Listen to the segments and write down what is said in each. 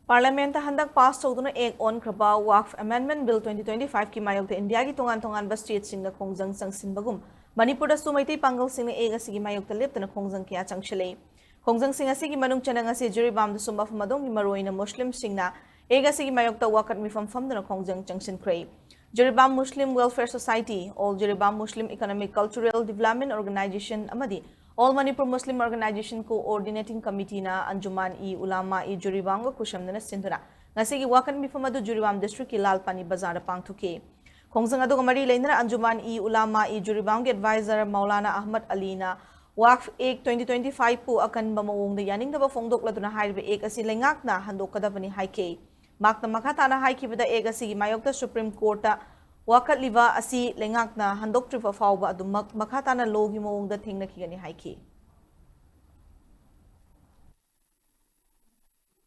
Parliament हंदक पास तौदुना एक ओनख्रबा वक्फ amendment bill 2025 की मायोक्ता India की तोंगान तोंगान स्टेट सिंगना खोंजंग चंगसिनबगुम मणिपुर दसु मैतै पांगल सिंगना एक असिगी मायोक्ता लेप्तना खोंजंग किया चंगशले खोंजंग सिंग असिगी मनुंग चनंग असी जुरिबाम दसु मफमदों की मरोइना मुस्लिम सिंगना एक असिगी मायोक्ता वाकत मिफम फमदना खोंजंग चंगसिनख्रै Jiribam Muslim welfare society all Jiribam Muslim economic cultural development organisation अमदी all Manipur Muslim organisation coordinating committee ना अंजुमान ई उलामा ई जुरिबाम को कुशमदना सिंधुना ngasi gi wakan mi famadu juribam district ki lalpani bazar pangthuke khongjang adu mari leina anjuman i ulama i juribam ge advisor maulana ahmad ali na waqf ek 2025 pu akan bamawong da yaning da fongdok laduna haibe ek asi lengak na handok kadabani haike makna makha tana haiki bida ek asi gi mayok da supreme court ta wakat liva asi lengak na handok trifa fawba adu makha tana logi mawong da thingna ki gani haike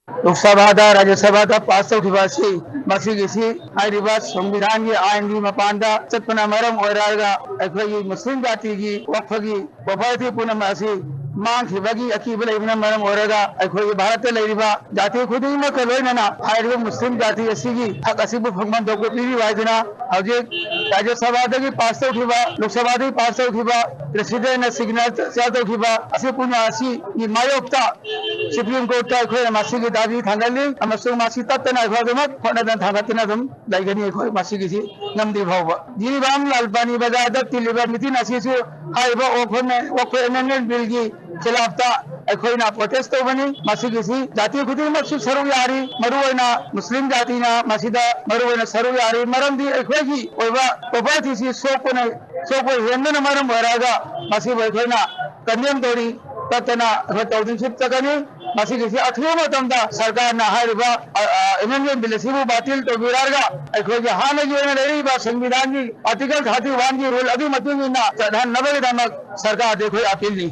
Lok Sabha Rajya Sabha पास संविधान की आईन की मपान चटना मुस्लिम जाति की वक्फ की property Poonam मांगी अकीब लेना भारत जाति खुद लोनना मुस्लिम जाति हक फंगम पीना राज्यसभा पास लोकसभा पास प्रेसिडेंट सिग्नेचर पुनः मायोक्ता सुप्रीम कोर्ट की दाबी थांगली तत्ना होना थागतना लेगनी नमदी फाव जीरीबाम लालपानी बाजार तिलीब मिथिन वक्फ अमेंडमेंट बिल की खिलाफ अखोना प्रोटेस्ट तौबनी जाति खुद सरू यारी मुस्लिम जाति सरू यारी मरमदी अखोगी प्रॉपर्टी सोपने हेंदन मरम होना कंडेम तौरी तत्ना तौदिंग तकनी अथुब सरकार अमेंडमेंट बिल बातिल तौबीरगा हाँ संविधान की आर्टिकल 31 की रूल चढ़ानबगीदमक सरकार अपील नी।